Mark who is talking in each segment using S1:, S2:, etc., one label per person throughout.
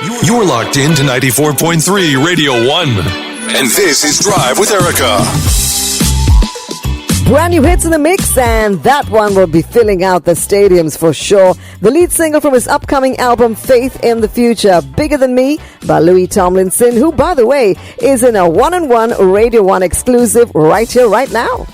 S1: You're locked in to 94.3 Radio 1. And this is Drive with Erica.
S2: Brand new hits in the mix, and that one will be filling out the stadiums for sure. The lead single from his upcoming album, Faith in the Future, Bigger Than Me, by Louis Tomlinson, who, by the way, is in a one-on-one Radio 1 exclusive right here, right now.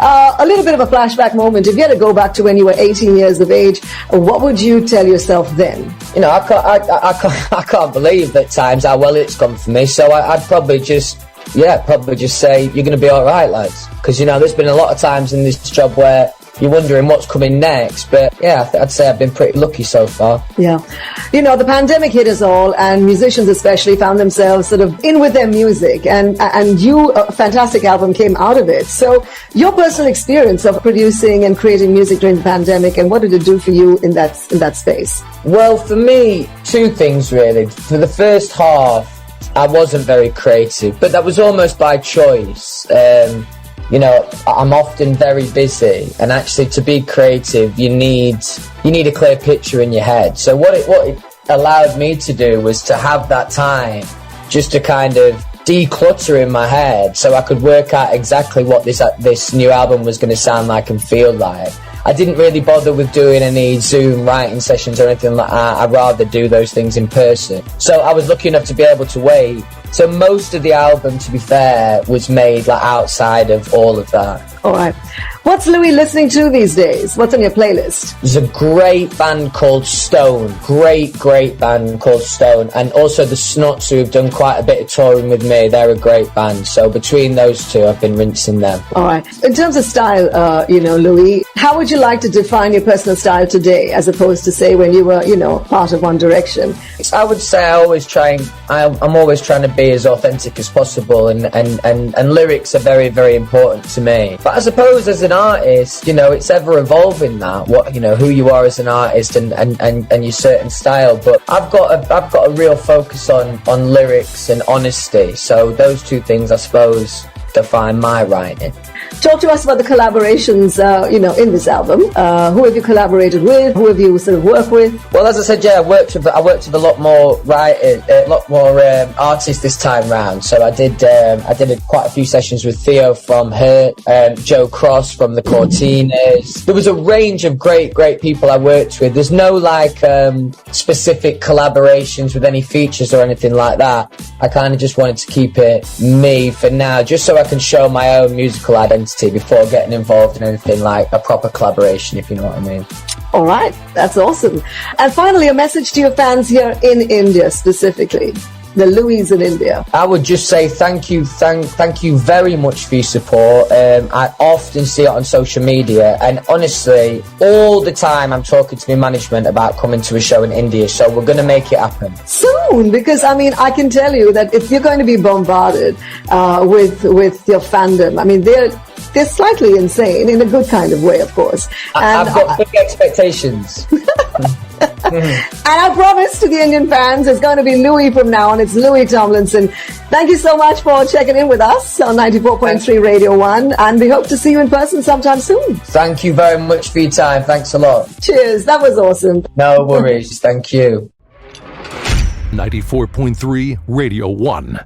S2: A little bit of a flashback moment. If you had to go back to when you were 18 years of age, what would you tell yourself then?
S3: You know, I can't believe at times how well it's gone for me. So I'd probably just say you're going to be all right, lads. Because, you know, there's been a lot of times in this job where you're wondering what's coming next. But, yeah, I'd say I've been pretty lucky so far.
S2: Yeah. You know, the pandemic hit us all, and musicians especially found themselves sort of in with their music. And a fantastic album came out of it. So your personal experience of producing and creating music during the pandemic, and what did it do for you in that space?
S3: Well, for me, two things, really. For the first half, I wasn't very creative, but that was almost by choice. You know, I'm often very busy, and actually to be creative, you need a clear picture in your head. So what it allowed me to do was to have that time just to kind of declutter in my head so I could work out exactly what this new album was going to sound like and feel like. I didn't really bother with doing any Zoom writing sessions or anything like that. I'd rather do those things in person. So I was lucky enough to be able to wait. So most of the album, to be fair, was made like outside of all of that.
S2: All right. What's Louis listening to these days? What's on your playlist?
S3: There's a great band called Stone. Great band called Stone. And also the Snuts, who have done quite a bit of touring with me. They're a great band. So between those two, I've been rinsing them.
S2: All right. In terms of style, Louis, how would you like to define your personal style today, as opposed to, say, when you were, part of One Direction?
S3: I would say I'm always trying to be as authentic as possible, and lyrics are very, very important to me. But I suppose as an artist, it's ever evolving that, who you are as an artist and your certain style. But I've got a real focus on lyrics and honesty. So those two things, I suppose, define my writing.
S2: Talk to us about the collaborations, in this album. Who have you collaborated with? Who have you sort of worked with?
S3: Well, as I said, I worked with a lot more artists this time round. So I did quite a few sessions with Theo from Hurt, Joe Cross from the Cortinas. There was a range of great people I worked with. There's no specific collaborations with any features or anything like that. I kind of just wanted to keep it me for now, just so I can show my own musical identity before getting involved in anything like a proper collaboration, if you know what I mean.
S2: All right, that's awesome. And finally, a message to your fans here in India specifically. The Louis in India.
S3: I would just say thank you very much for your support. I often see it on social media, and honestly, all the time I'm talking to my management about coming to a show in India, so we're going to make it happen.
S2: Soon, because I can tell you that if you're going to be bombarded with your fandom, they're slightly insane in a good kind of way, of course.
S3: And I've got big expectations.
S2: And I promise to the Indian fans, it's going to be Louis from now on. It's Louis Tomlinson. Thank you so much for checking in with us on 94.3 Radio 1, and we hope to see you in person sometime soon.
S3: Thank you very much for your time. Thanks a lot.
S2: Cheers. That was awesome.
S3: No worries. Thank you.
S1: 94.3 Radio 1.